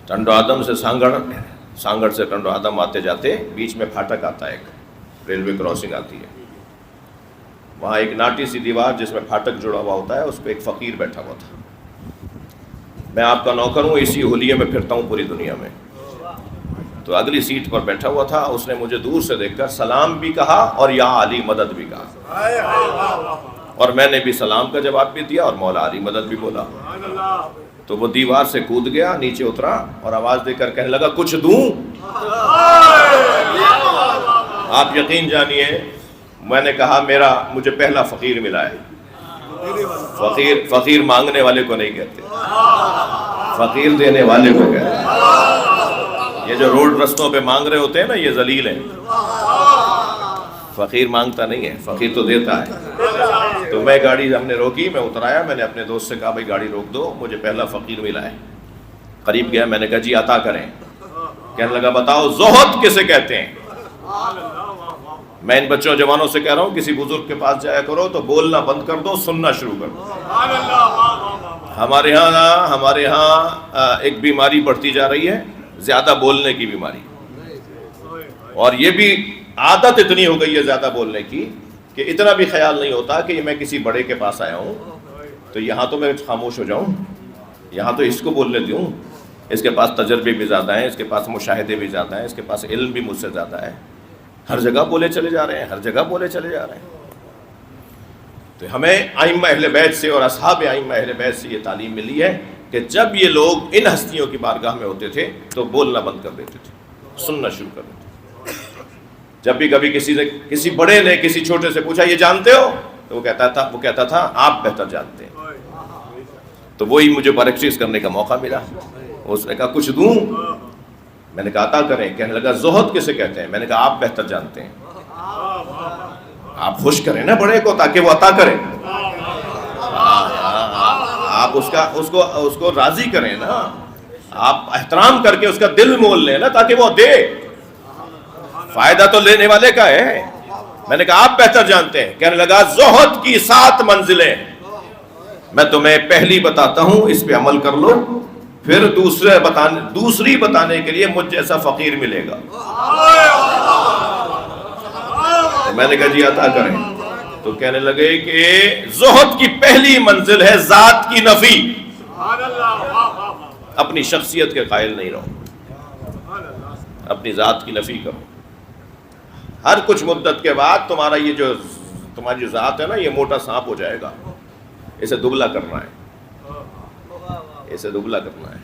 ٹنڈو آدم سے سانگڑ سے ٹنڈو آدم آتے جاتے بیچ میں پھاٹک آتا ہے، ایک ریلوے کراسنگ آتی ہے، وہاں ایک ناٹی سی دیوار جس میں پھاٹک جڑا ہوا ہوتا ہے، اس پہ ایک فقیر بیٹھا ہوا تھا. میں آپ کا نوکر ہوں، اسی ہولیے میں پھرتا ہوں پوری دنیا میں. تو اگلی سیٹ پر بیٹھا ہوا تھا، اس نے مجھے دور سے دیکھ کر سلام بھی کہا اور یا علی مدد بھی کہا، اور میں نے بھی سلام کا جواب بھی دیا اور مولا علی مدد بھی بولا. تو وہ دیوار سے کود گیا، نیچے اترا اور آواز دے کر کہنے لگا کچھ دوں؟ آپ یقین جانیے میں نے کہا مجھے پہلا فقیر ملا ہے. فقیر مانگنے والے کو نہیں کہتے، فقیر دینے والے کو کہتے ہیں. یہ جو روڈ رستوں پہ مانگ رہے ہوتے ہیں نا، یہ ذلیل ہیں. فقیر مانگتا نہیں ہے، فقیر تو دیتا ہے. تو میں گاڑی ہم نے روکی، میں اتر آیا، میں نے اپنے دوست سے کہا بھائی گاڑی روک دو، مجھے پہلا فقیر ملا ہے. قریب گیا، میں نے کہا جی عطا کریں. کہنے لگا بتاؤ زہد کسے کہتے ہیں؟ میں ان بچوں جوانوں سے کہہ رہا ہوں کسی بزرگ کے پاس جایا کرو تو بولنا بند کر دو، سننا شروع کر دو. ہمارے ہاں ایک بیماری بڑھتی جا رہی ہے، زیادہ بولنے کی بیماری. اور یہ بھی عادت اتنی ہو گئی ہے زیادہ بولنے کی کہ اتنا بھی خیال نہیں ہوتا کہ میں کسی بڑے کے پاس آیا ہوں تو یہاں تو میں خاموش ہو جاؤں، یہاں تو اس کو بولنے دوں. اس کے پاس تجربے بھی زیادہ ہیں، اس کے پاس مشاہدے بھی زیادہ ہیں، اس کے پاس علم بھی مجھ سے زیادہ ہے. ہر جگہ بولے چلے جا رہے ہیں، ہر جگہ بولے چلے جا رہے ہیں. تو ہمیں ائمہ اہل بیت سے اور اصحاب ائمہ اہل بیت سے یہ تعلیم ملی ہے کہ جب یہ لوگ ان ہستیوں کی بارگاہ میں ہوتے تھے تو بولنا بند کر دیتے تھے، سننا شروع کر دیتے تھے. جب بھی کبھی کسی بڑے نے کسی چھوٹے سے پوچھا یہ جانتے ہو، تو وہ کہتا تھا آپ بہتر جانتے ہیں. تو وہی مجھے پریکٹس کرنے کا موقع ملا. اس نے کہا کچھ دوں؟ میں نے کہا عطا کریں. کہنے لگا زہد کسے کہتے ہیں؟ میں نے کہا آپ بہتر جانتے ہیں. آپ خوش کریں نا بڑے کو تاکہ وہ عطا کرے، آپ اس کو راضی کریں نا، آپ احترام کر کے اس کا دل مول لیں نا تاکہ وہ دے. فائدہ تو لینے والے کا ہے. میں نے کہا آپ بہتر جانتے ہیں. کہنے لگا زہد کی 7 منزلیں میں تمہیں پہلی بتاتا ہوں، اس پہ عمل کر لو، پھر دوسری بتانے کے لیے مجھ جیسا فقیر ملے گا. میں نے کہا جی عطا کریں. تو کہنے لگے کہ زہد کی پہلی منزل ہے ذات کی نفی. اپنی شخصیت کے قائل نہیں رہو، اپنی ذات کی نفی کرو. ہر کچھ مدت کے بعد تمہاری جو ذات ہے نا، یہ موٹا سانپ ہو جائے گا. اسے دبلا کرنا ہے، اسے دبلا کرنا ہے.